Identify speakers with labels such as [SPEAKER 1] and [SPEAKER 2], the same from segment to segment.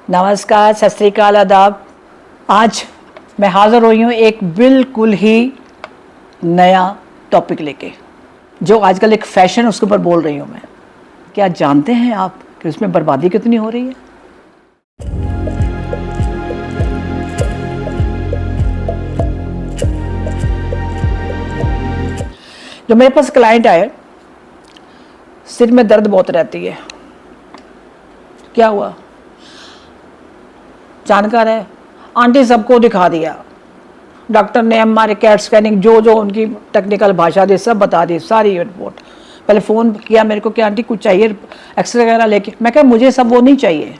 [SPEAKER 1] नमस्कार, सत श्री अकाल, आदाब। आज मैं हाज़िर हुई हूँ एक बिल्कुल ही नया टॉपिक लेके, जो आजकल एक फ़ैशन उसके ऊपर बोल रही हूँ मैं। क्या जानते हैं आप कि उसमें बर्बादी कितनी हो रही है? जो मेरे पास क्लाइंट आए, सिर में दर्द बहुत रहती है। क्या हुआ? जानकार है, आंटी सबको दिखा दिया, डॉक्टर ने हमारे कैट स्कैनिंग जो उनकी टेक्निकल भाषा थी सब बता दी, सारी रिपोर्ट। पहले फ़ोन किया मेरे को कि आंटी कुछ चाहिए, एक्सरे वगैरह लेके। मैं कहा मुझे सब वो नहीं चाहिए,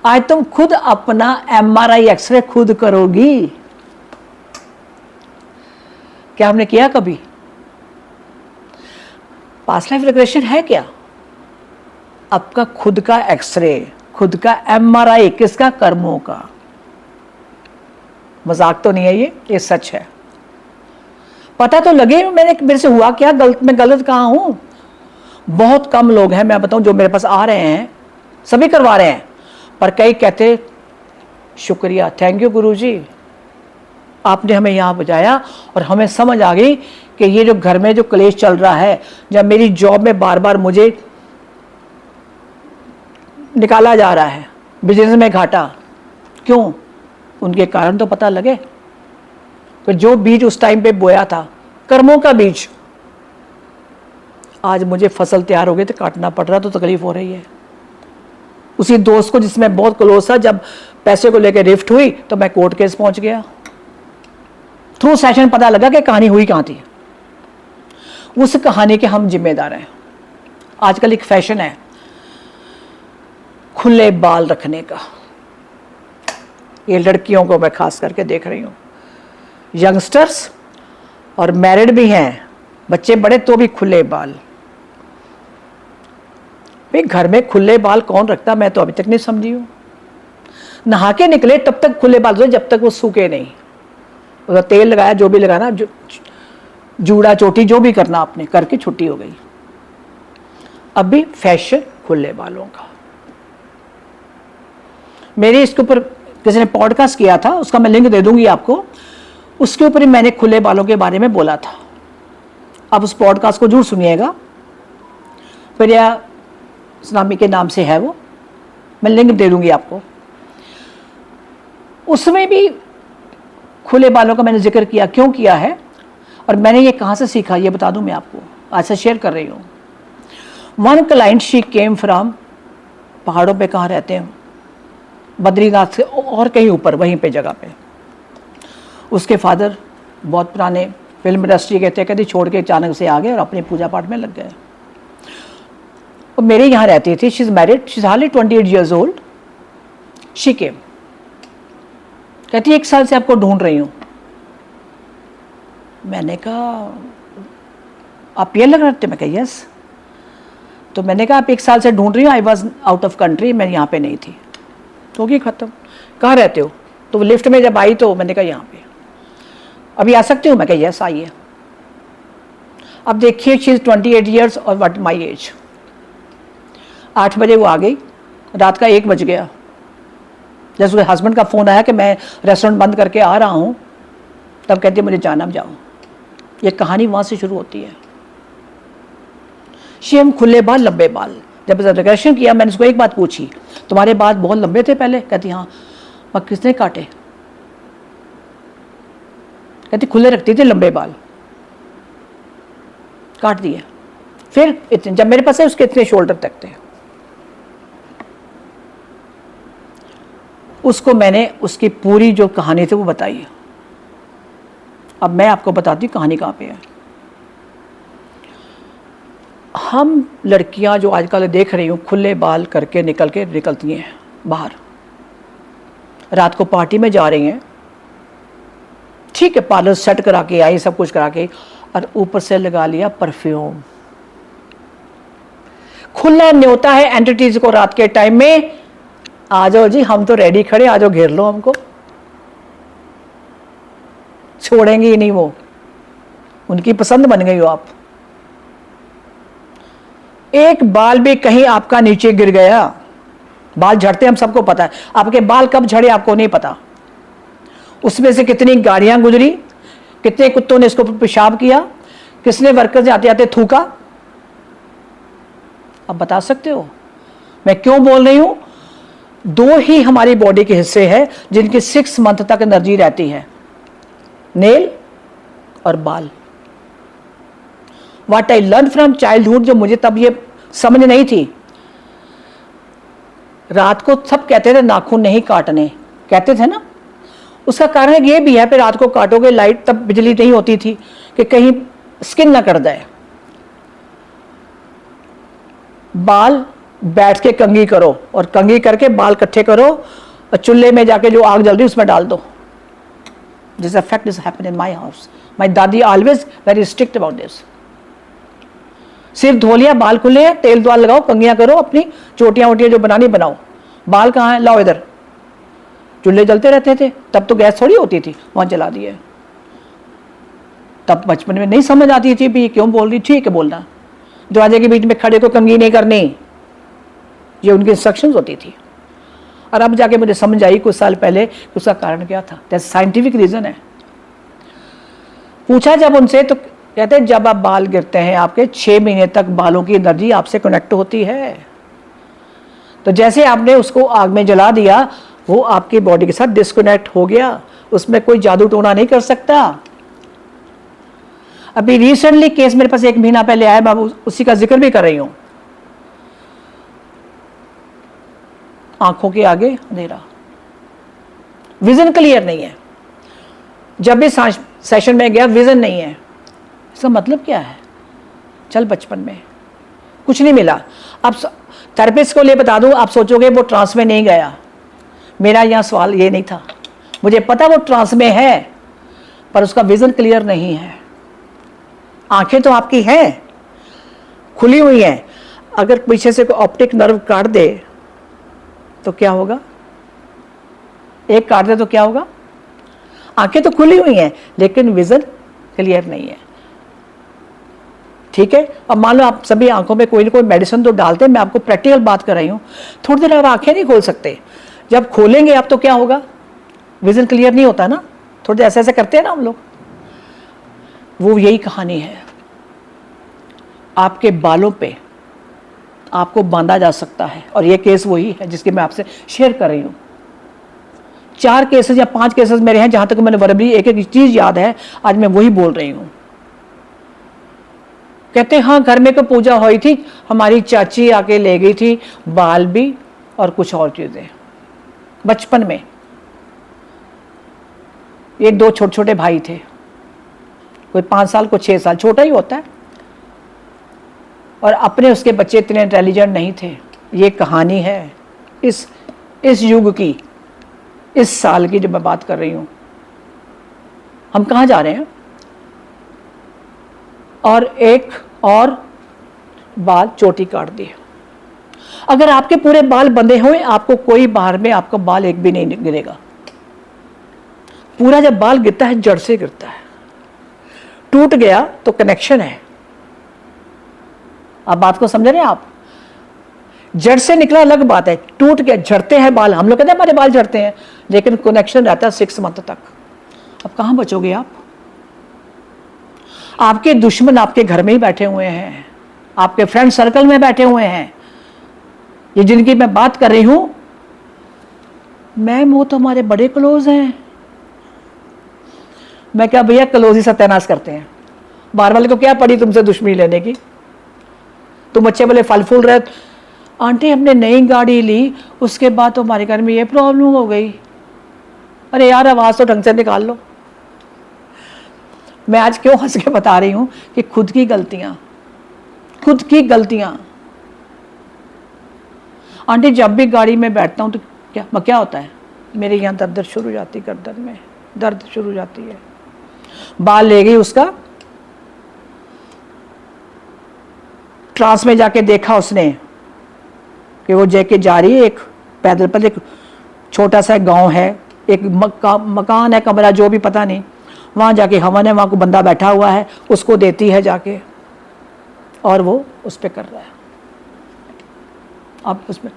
[SPEAKER 1] आज तुम खुद अपना MRI एक्सरे खुद करोगी। क्या हमने किया कभी? पास्ट लाइफ रिग्रेशन है क्या? आपका खुद का एक्सरे, खुद का MRI, किसका? कर्मों का। मजाक तो नहीं है ये सच है। पता तो लगे मेरे से हुआ क्या, मैं गलत कहाँ हूं। बहुत कम लोग हैं, मैं बताऊं, जो मेरे पास आ रहे हैं, सभी करवा रहे हैं, पर कई कहते शुक्रिया, थैंक यू गुरुजी, आपने हमें यहाँ बचाया और हमें समझ आ गई कि ये जो घर में जो क्लेश चल रहा है, जब मेरी जॉब में बार बार मुझे निकाला जा रहा है, बिजनेस में घाटा, क्यों? उनके कारण तो पता लगे। तो जो बीज उस टाइम पे बोया था, कर्मों का बीज, आज मुझे फसल तैयार हो गई तो काटना पड़ रहा, तो तकलीफ हो रही है। उसी दोस्त को जिसमें बहुत क्लोज था, जब पैसे को लेकर रिफ्ट हुई तो मैं कोर्ट केस पहुंच गया। थ्रू सेशन पता लगा कि कहानी हुई कहां थी। उस कहानी के हम जिम्मेदार हैं। आजकल एक फैशन है खुले बाल रखने का। ये लड़कियों को मैं खास करके देख रही हूँ, यंगस्टर्स और मैरिड भी हैं, बच्चे बड़े तो भी खुले बाल। भाई घर में खुले बाल कौन रखता, मैं तो अभी तक नहीं समझी हूँ। नहा के निकले तब तक खुले बाल, जब तक वो सूखे नहीं। उसका तेल लगाया, जो भी लगाना, जूड़ा चोटी जो भी करना आपने करके छुट्टी हो गई। अभी फैशन खुले बालों का। मेरे इसके ऊपर किसी ने पॉडकास्ट किया था, उसका मैं लिंक दे दूंगी आपको। उसके ऊपर ही मैंने खुले बालों के बारे में बोला था। आप उस पॉडकास्ट को जरूर सुनिएगा, प्रिया इस्लामी के नाम से है वो, मैं लिंक दे दूंगी आपको। उसमें भी खुले बालों का मैंने जिक्र किया, क्यों किया है और मैंने ये कहाँ से सीखा, ये बता दूं मैं आपको, आज से शेयर कर रही हूँ। One client, she came from, पहाड़ों पे कहाँ रहते हैं, बद्रीनाथ से और कहीं ऊपर, वहीं पे जगह पे। उसके फादर बहुत पुराने फिल्म इंडस्ट्री के थे, कहते छोड़ के अचानक से आ गए और अपने पूजा पाठ में लग गए। वो मेरे यहाँ रहती थी, she is married, she is hardly 28 years old। She came, कहती 1 साल से आपको ढूंढ रही हूँ। मैंने कहा आप ये लग रहे थे? मैं कहा यस। तो मैंने कहा आप 1 साल से ढूंढ रही हूँ, I was out of country, मैं यहाँ पे नहीं थी। तो होगी ख़त्म। कहाँ रहते हो? तो वो लिफ्ट में जब आई तो मैंने कहा यहाँ पे, अभी आ सकती हूँ? मैं कहा यस आइए। अब देखिए, शी इज़ 28 years और व्हाट माई एज। 8 बजे वो आ गई, रात का 1 बज गया। जब उसके हस्बैंड का फ़ोन आया कि मैं रेस्टोरेंट बंद करके आ रहा हूँ, तब कहती है मुझे जाना, जाओ। ये कहानी वहाँ से शुरू होती है। शेम खुले बाल, लंबे बाल। जब रिग्रेशन किया, मैंने उसको एक बात पूछी, तुम्हारे बाल बहुत लंबे थे पहले? कहती हाँ। मैं किसने काटे? कहती खुले रखती थी लंबे बाल, काट दिए। फिर इतने, जब मेरे पास है उसके इतने शोल्डर तक थे। उसको मैंने उसकी पूरी जो कहानी थी वो बताई। अब मैं आपको बताती हूँ कहानी कहाँ पे है। हम लड़कियां जो आजकल देख रही हूँ, खुले बाल करके निकलती हैं बाहर, रात को पार्टी में जा रही हैं, ठीक है, पार्लर सेट करा के आई, सब कुछ करा के, और ऊपर से लगा लिया परफ्यूम। खुला न्योता है एंटिटीज को रात के टाइम में, आ जाओ जी, हम तो रेडी खड़े, आ जाओ घेर लो हमको। छोड़ेंगे ही नहीं वो, उनकी पसंद बन गई हो आप। एक बाल भी कहीं आपका नीचे गिर गया, बाल झड़ते हम सबको पता है, आपके बाल कब झड़े आपको नहीं पता, उसमें से कितनी गाड़ियां गुजरी, कितने कुत्तों ने इसको पेशाब किया, किसने वर्कर से आते आते थूका, आप बता सकते हो? मैं क्यों बोल रही हूं? 2 ही हमारी बॉडी के हिस्से हैं जिनकी 6 मंथ तक एनर्जी रहती है, नेल और बाल। What I learn from childhood, जो मुझे तब ये समझ नहीं थी, रात को सब कहते थे नाखून नहीं काटने, कहते थे ना, उसका कारण ये भी है, फिर रात को काटोगे, लाइट तब बिजली नहीं होती थी कि कहीं स्किन ना कट जाए। बाल बैठ के कंघी करो और कंघी करके बाल इकट्ठे करो और चूल्हे में जाके जो आग जल रही है उसमें डाल दो। This effect is happen in my house. My दादी always very strict about this. सिर्फ धो लिया, बाल खुले हैं, तेल द्वाल लगाओ, कंघियां करो, अपनी चोटियां वोटियां जो बनानी बनाओ। बाल कहाँ है? लाओ इधर। चूल्हे जलते रहते थे, तब तो गैस थोड़ी होती थी, वहां जला दिए। तब बचपन में नहीं समझ आती थी भी क्यों बोल रही, ठीक है बोलना, दरवाजे के बीच में खड़े को कंघी नहीं करनी, ये उनकी इंस्ट्रक्शंस होती थी। और अब जाके मुझे समझ आई कुछ साल पहले उसका कारण क्या था। दैट्स साइंटिफिक रीजन है। पूछा जब उनसे तो कहते हैं जब आप बाल गिरते हैं आपके 6 महीने तक बालों की एनर्जी आपसे कनेक्ट होती है। तो जैसे आपने उसको आग में जला दिया, वो आपकी बॉडी के साथ डिस्कनेक्ट हो गया, उसमें कोई जादू टोना नहीं कर सकता। अभी रिसेंटली केस मेरे पास 1 महीना पहले आया, मैं उसी का जिक्र भी कर रही हूं। आंखों के आगे अंधेरा, विजन क्लियर नहीं है। जब भी सेशन में गया विजन नहीं है। इसका मतलब क्या है? चल बचपन में कुछ नहीं मिला। अब थेरेपिस्ट को लिए बता दूं, आप सोचोगे वो ट्रांस में नहीं गया। मेरा यहां सवाल ये नहीं था, मुझे पता वो ट्रांस में है पर उसका विजन क्लियर नहीं है। आंखें तो आपकी हैं, खुली हुई हैं, अगर पीछे से कोई ऑप्टिक नर्व काट दे तो क्या होगा? एक काट दे तो क्या होगा? आंखें तो खुली हुई हैं लेकिन विजन क्लियर नहीं है। ठीक है, अब मान लो आप सभी आंखों में कोई ना कोई मेडिसिन तो डालते हैं, मैं आपको प्रैक्टिकल बात कर रही हूं। थोड़ी देर आप आंखें नहीं खोल सकते, जब खोलेंगे आप तो क्या होगा? विजन क्लियर नहीं होता ना, थोड़ी देर ऐसे ऐसे करते हैं ना हम लोग। वो यही कहानी है। आपके बालों पे आपको बांधा जा सकता है, और ये केस वही है जिसकी मैं आपसे शेयर कर रही हूं। 4 केसेस या 5 केसेस मेरे हैं, जहां तक मैंने वर्बली एक एक चीज याद है, आज मैं वही बोल रही हूं। कहते हैं हाँ, घर में कोई पूजा हुई थी, हमारी चाची आके ले गई थी बाल भी और कुछ और चीजें। बचपन में ये 2 छोटे छोटे भाई थे, कोई 5 साल कोई 6 साल, छोटा ही होता है, और अपने उसके बच्चे इतने इंटेलिजेंट नहीं थे। ये कहानी है इस युग की, इस साल की जो मैं बात कर रही हूं। हम कहां जा रहे हैं? और एक और बाल चोटी काट दी। अगर आपके पूरे बाल बंधे हुए, आपको कोई बाहर में आपका बाल एक भी नहीं गिरेगा। पूरा जब बाल गिरता है जड़ से गिरता है, टूट गया तो कनेक्शन है। आप बात को समझ रहे हैं? आप जड़ से निकला अलग बात है, टूट गया, झड़ते हैं बाल, हम लोग कहते हैं हमारे बाल झड़ते हैं, लेकिन कनेक्शन रहता है 6 मंथ तक। अब कहां बचोगे आप? आपके दुश्मन आपके घर में ही बैठे हुए हैं, आपके फ्रेंड सर्कल में बैठे हुए हैं। ये जिनकी मैं बात कर रही हूं, मैम वो तो हमारे बड़े क्लोज हैं। मैं क्या भैया, क्लोज ही सत्यानाश करते हैं। बाहर वाले को क्या पड़ी तुमसे दुश्मनी लेने की? तुम अच्छे भले फल फूल रहे, आंटी हमने नई गाड़ी ली, उसके बाद तो हमारे घर में ये प्रॉब्लम हो गई। अरे यार, आवाज तो ढंग से निकाल लो। मैं आज क्यों हंस के बता रही हूं कि खुद की गलतियां। आंटी जब भी गाड़ी में बैठता हूं तो क्या होता है, मेरे यहाँ दर्द शुरू हो जाती, गर्दन में दर्द शुरू हो जाती है। बाल ले गई उसका, ट्रांस में जाके देखा उसने कि वो जाके जा रही है, एक पैदल पर, एक छोटा सा गांव है, एक मकान है, कमरा जो भी पता नहीं, वहां जाके हवन है, वहां को बंदा बैठा हुआ है, उसको देती है जाके, और वो उस पर कर रहा है। अब उसमें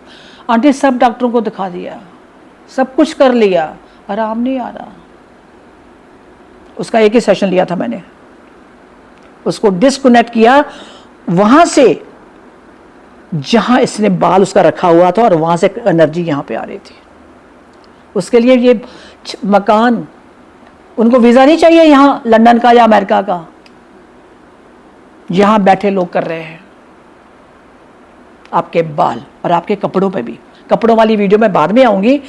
[SPEAKER 1] आंटी सब डॉक्टरों को दिखा दिया, सब कुछ कर लिया, आराम नहीं आ रहा। उसका एक ही सेशन लिया था मैंने, उसको डिस्कनेक्ट किया वहां से जहां इसने बाल उसका रखा हुआ था, और वहां से एनर्जी यहां पे आ रही थी। उसके लिए ये मकान, उनको वीजा नहीं चाहिए यहां लंदन का या अमेरिका का, यहां बैठे लोग कर रहे हैं। आपके बाल और आपके कपड़ों पे भी, कपड़ों वाली वीडियो में बाद में आऊंगी।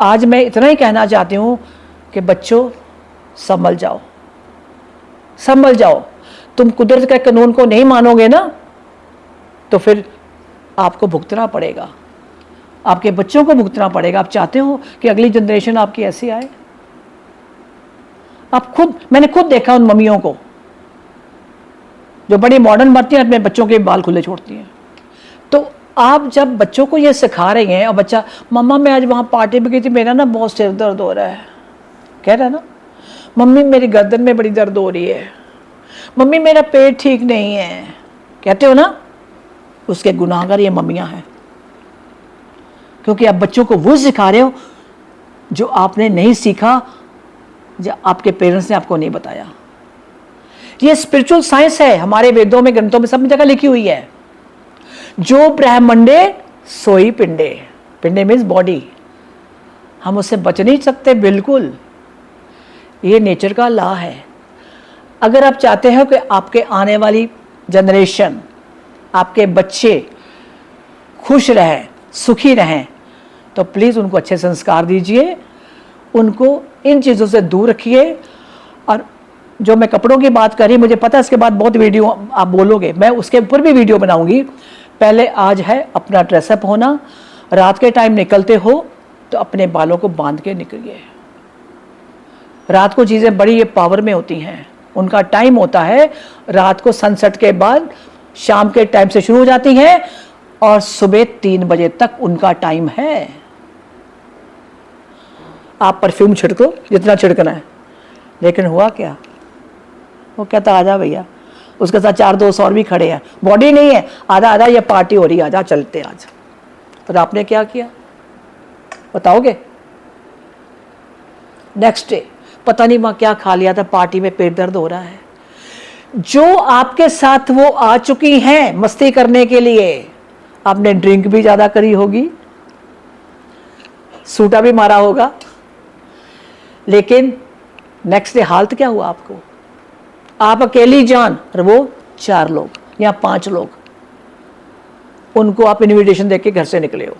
[SPEAKER 1] आज मैं इतना ही कहना चाहती हूं कि बच्चों संभल जाओ, संभल जाओ। तुम कुदरत के कानून को नहीं मानोगे ना, तो फिर आपको भुगतना पड़ेगा, आपके बच्चों को भुगतना पड़ेगा। आप चाहते हो कि अगली जनरेशन आपकी ऐसी आए? आप खुद, मैंने खुद देखा उन मम्मियों को जो बड़ी मॉडर्न बनती हैं, अपने बच्चों के बाल खुले छोड़ती हैं। तो आप जब बच्चों को ये सिखा रहे हैं, और बच्चा मम्मा मैं आज वहाँ पार्टी में गई थी, मेरा ना बहुत सिर दर्द हो रहा है, कह रहा है ना, मम्मी मेरी गर्दन में बड़ी दर्द हो रही है, मम्मी मेरा पेट ठीक नहीं है, कहते हो ना, उसके गुनाहगार ये मम्मियाँ हैं। क्योंकि आप बच्चों को वो सिखा रहे हो जो आपने नहीं सीखा, जो आपके पेरेंट्स ने आपको नहीं बताया। ये स्पिरिचुअल साइंस है, हमारे वेदों में, ग्रंथों में, सब जगह लिखी हुई है। जो ब्रह्मंडे सोई पिंडे, पिंडे मीन्स बॉडी, हम उससे बच नहीं सकते बिल्कुल, ये नेचर का लॉ है। अगर आप चाहते हो कि आपके आने वाली जनरेशन, आपके बच्चे खुश रहें, सुखी रहें, तो प्लीज़ उनको अच्छे संस्कार दीजिए, उनको इन चीज़ों से दूर रखिए। और जो मैं कपड़ों की बात करी, मुझे पता है इसके बाद बहुत वीडियो आप बोलोगे, मैं उसके ऊपर भी वीडियो बनाऊंगी। पहले आज है अपना ड्रेसअप होना, रात के टाइम निकलते हो तो अपने बालों को बांध के निकलिए। रात को चीज़ें बड़ी ये पावर में होती हैं, उनका टाइम होता है रात को सनसेट के बाद, शाम के टाइम से शुरू हो जाती हैं और सुबह 3 बजे तक उनका टाइम है। आप परफ्यूम छिड़को जितना छिड़कना है, लेकिन हुआ क्या, वो कहता आजा भैया, उसके साथ 4 दोस्त और भी खड़े हैं, बॉडी नहीं है, आधा आधा ये पार्टी हो रही है, आजा चलते आज। और आपने क्या किया बताओगे? नेक्स्ट डे पता नहीं वहाँ क्या खा लिया था, पार्टी में पेट दर्द हो रहा है। जो आपके साथ वो आ चुकी हैं मस्ती करने के लिए, आपने ड्रिंक भी ज़्यादा करी होगी, सूटा भी मारा होगा, लेकिन नेक्स्ट डे हालत क्या हुआ आपको? आप अकेली जान और वो 4 लोग या 5 लोग, उनको आप इनविटेशन देके घर से निकले हो।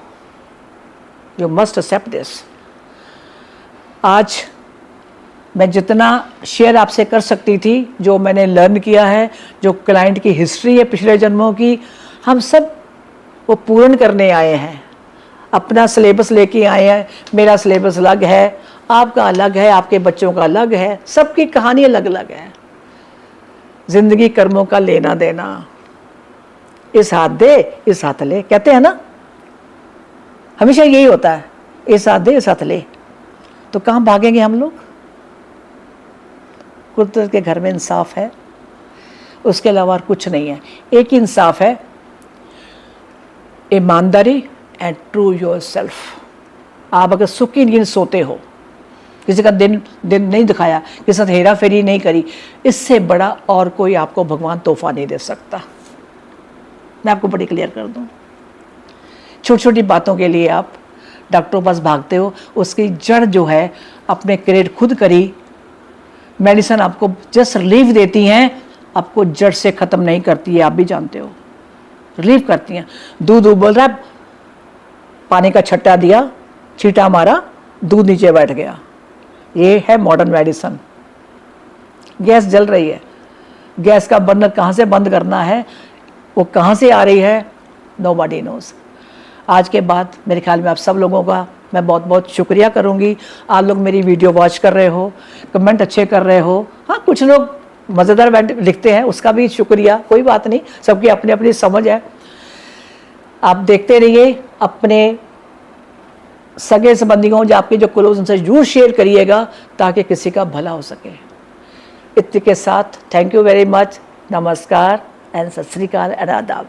[SPEAKER 1] You must accept this. आज मैं जितना शेयर आपसे कर सकती थी, जो मैंने लर्न किया है, जो क्लाइंट की हिस्ट्री है पिछले जन्मों की, हम सब वो पूर्ण करने आए हैं। अपना सिलेबस लेके आए हैं, मेरा सिलेबस अलग है, आपका अलग है, आपके बच्चों का अलग है, सबकी कहानी अलग अलग है। जिंदगी कर्मों का लेना देना, इस हाथ दे इस हाथ ले, कहते हैं ना, हमेशा यही होता है, इस हाथ दे इस हाथ ले। तो कहाँ भागेंगे हम लोग? कुदरत के घर में इंसाफ है, उसके अलावा और कुछ नहीं है। एक ही इंसाफ है, ईमानदारी एंड ट्रू योर सेल्फ। आप अगर सुख की नींद सोते हो, किसी का दिन नहीं दिखाया, किसी साथ हेरा फेरी नहीं करी, इससे बड़ा और कोई आपको भगवान तोहफा नहीं दे सकता। मैं आपको बड़ी क्लियर कर दूं, छोटी छोटी बातों के लिए आप डॉक्टरों के पास भागते हो, उसकी जड़ जो है अपने क्रिएट खुद करी। मेडिसिन आपको जस्ट रिलीफ देती हैं, आपको जड़ से ख़त्म नहीं करती है, आप भी जानते हो, रिलीफ करती हैं। दूध उबल रहा है, पानी का छट्टा दिया, छींटा मारा, दूध नीचे बैठ गया, ये है मॉडर्न मेडिसिन। गैस जल रही है, गैस का बर्नर कहाँ से बंद करना है, वो कहाँ से आ रही है, नोबडी नोज। आज के बाद मेरे ख्याल में आप सब लोगों का मैं बहुत बहुत शुक्रिया करूँगी। आप लोग मेरी वीडियो वॉच कर रहे हो, कमेंट अच्छे कर रहे हो। हाँ, कुछ लोग मज़ेदार लिखते हैं, उसका भी शुक्रिया, कोई बात नहीं, सबकी अपनी अपनी समझ है। आप देखते रहिए, अपने सगे संबंधियों जो आपके जो क्लोज, उनसे जरूर शेयर करिएगा ताकि किसी का भला हो सके। इतने के साथ थैंक यू वेरी मच, नमस्कार एंड सत श्री अकाल एंड आदाब।